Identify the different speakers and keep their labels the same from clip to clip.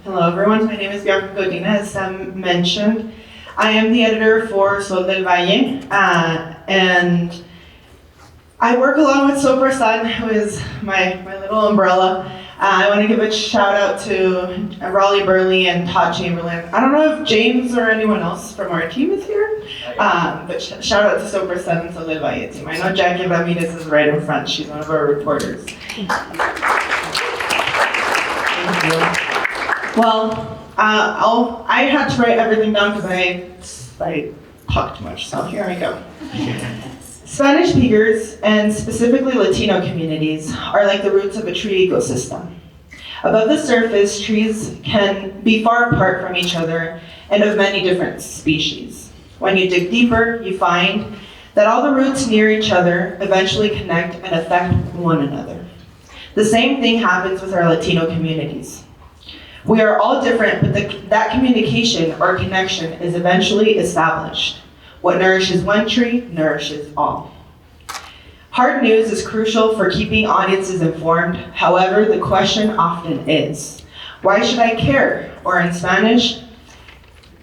Speaker 1: Hello everyone, my name is Bianca Godina, as Sam mentioned. I am the editor for Sol del Valle, and I work along with Sopris Sun, who is my little umbrella. I want to give a shout out to Raleigh Burley and Todd Chamberlain. I don't know if James or anyone else from our team is here, but shout out to Sopris Sun and Sol del Valle team. I know Jackie Ramirez is right in front, she's one of our reporters. Thank you. Well, I had to write everything down because I talk too much, so here I go. Spanish speakers, and specifically Latino communities, are like the roots of a tree ecosystem. Above the surface, trees can be far apart from each other and of many different species. When you dig deeper, you find that all the roots near each other eventually connect and affect one another. The same thing happens with our Latino communities. We are all different, but that communication or connection is eventually established. What nourishes one tree nourishes all. Hard news is crucial for keeping audiences informed. However, the question often is, why should I care? Or in Spanish,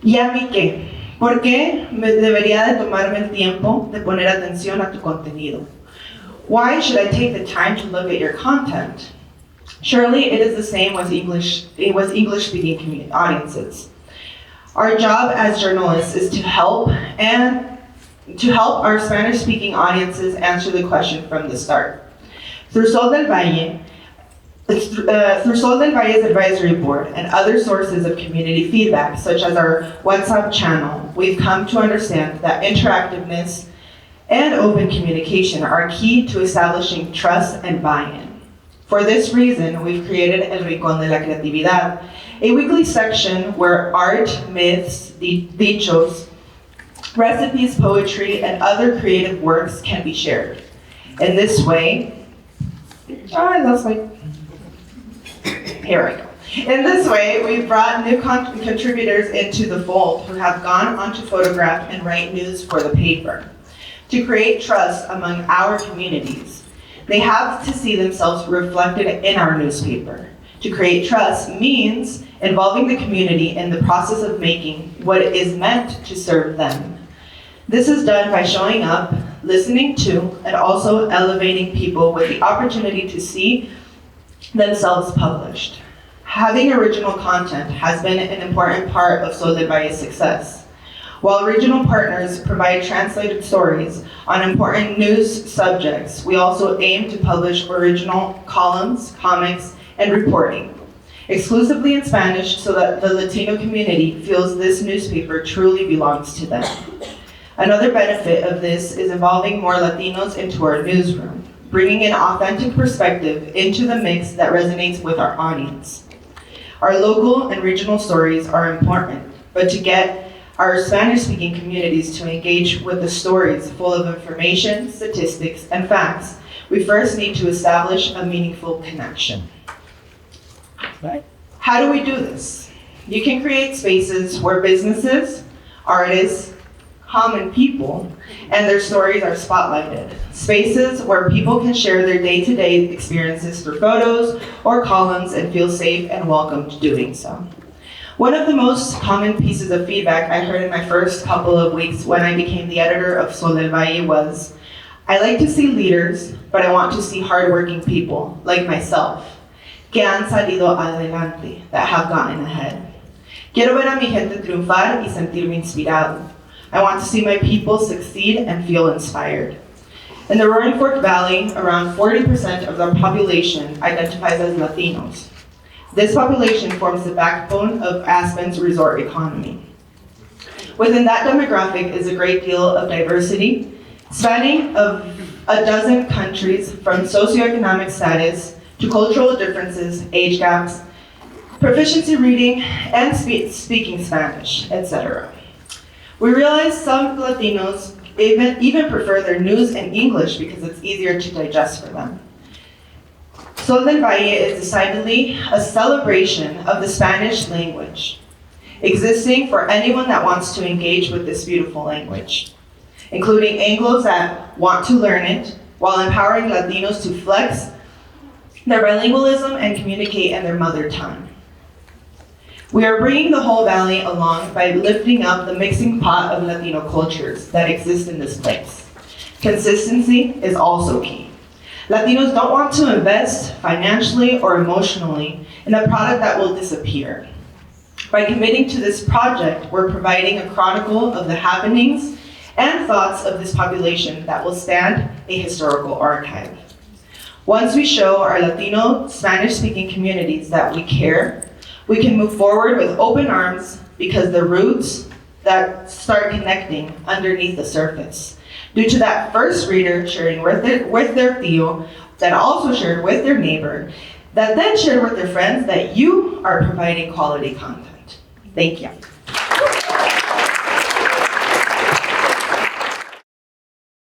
Speaker 1: ¿y a mí qué? ¿Por qué debería de tomarme el tiempo de poner atención a tu contenido? Why should I take the time to look at your content? Surely it is the same with English-speaking audiences. Our job as journalists is to help our Spanish-speaking audiences answer the question from the start. Through Sol del Valle's advisory board and other sources of community feedback, such as our WhatsApp channel, we've come to understand that interactiveness and open communication are key to establishing trust and buy-in. For this reason, we've created El Rincón de la Creatividad, a weekly section where art, myths, dichos, recipes, poetry, and other creative works can be shared. In this way, here we go. In this way, we've brought new contributors into the fold who have gone on to photograph and write news for the paper. To create trust among our communities, they have to see themselves reflected in our newspaper. To create trust means involving the community in the process of making what is meant to serve them. This is done by showing up, listening to, and also elevating people with the opportunity to see themselves published. Having original content has been an important part of Sol del Valle's success. While regional partners provide translated stories on important news subjects, we also aim to publish original columns, comics, and reporting, exclusively in Spanish so that the Latino community feels this newspaper truly belongs to them. Another benefit of this is involving more Latinos into our newsroom, bringing an authentic perspective into the mix that resonates with our audience. Our local and regional stories are important, but to get our Spanish-speaking communities to engage with the stories full of information, statistics, and facts, we first need to establish a meaningful connection. Right. How do we do this? You can create spaces where businesses, artists, common people, and their stories are spotlighted. Spaces where people can share their day-to-day experiences through photos or columns and feel safe and welcomed doing so. One of the most common pieces of feedback I heard in my first couple of weeks when I became the editor of Sol del Valle was, I like to see leaders, but I want to see hardworking people, like myself, que han salido adelante, that have gotten ahead. Quiero ver a mi gente triunfar y sentirme inspirado. I want to see my people succeed and feel inspired. In the Roaring Fork Valley, around 40% of the population identifies as Latinos. This population forms the backbone of Aspen's resort economy. Within that demographic is a great deal of diversity, spanning of a dozen countries from socioeconomic status to cultural differences, age gaps, proficiency reading, and speaking Spanish, etc. We realize some Latinos even prefer their news in English because it's easier to digest for them. Sol del Valle is decidedly a celebration of the Spanish language, existing for anyone that wants to engage with this beautiful language, including Anglos that want to learn it, while empowering Latinos to flex their bilingualism and communicate in their mother tongue. We are bringing the whole valley along by lifting up the mixing pot of Latino cultures that exist in this place. Consistency is also key. Latinos don't want to invest financially or emotionally in a product that will disappear. By committing to this project, we're providing a chronicle of the happenings and thoughts of this population that will stand a historical archive. Once we show our Latino, Spanish-speaking communities that we care, we can move forward with open arms because the roots that start connecting underneath the surface. Due to that first reader sharing with their tío, that also shared with their neighbor, that then shared with their friends, that you are providing quality content. Thank you.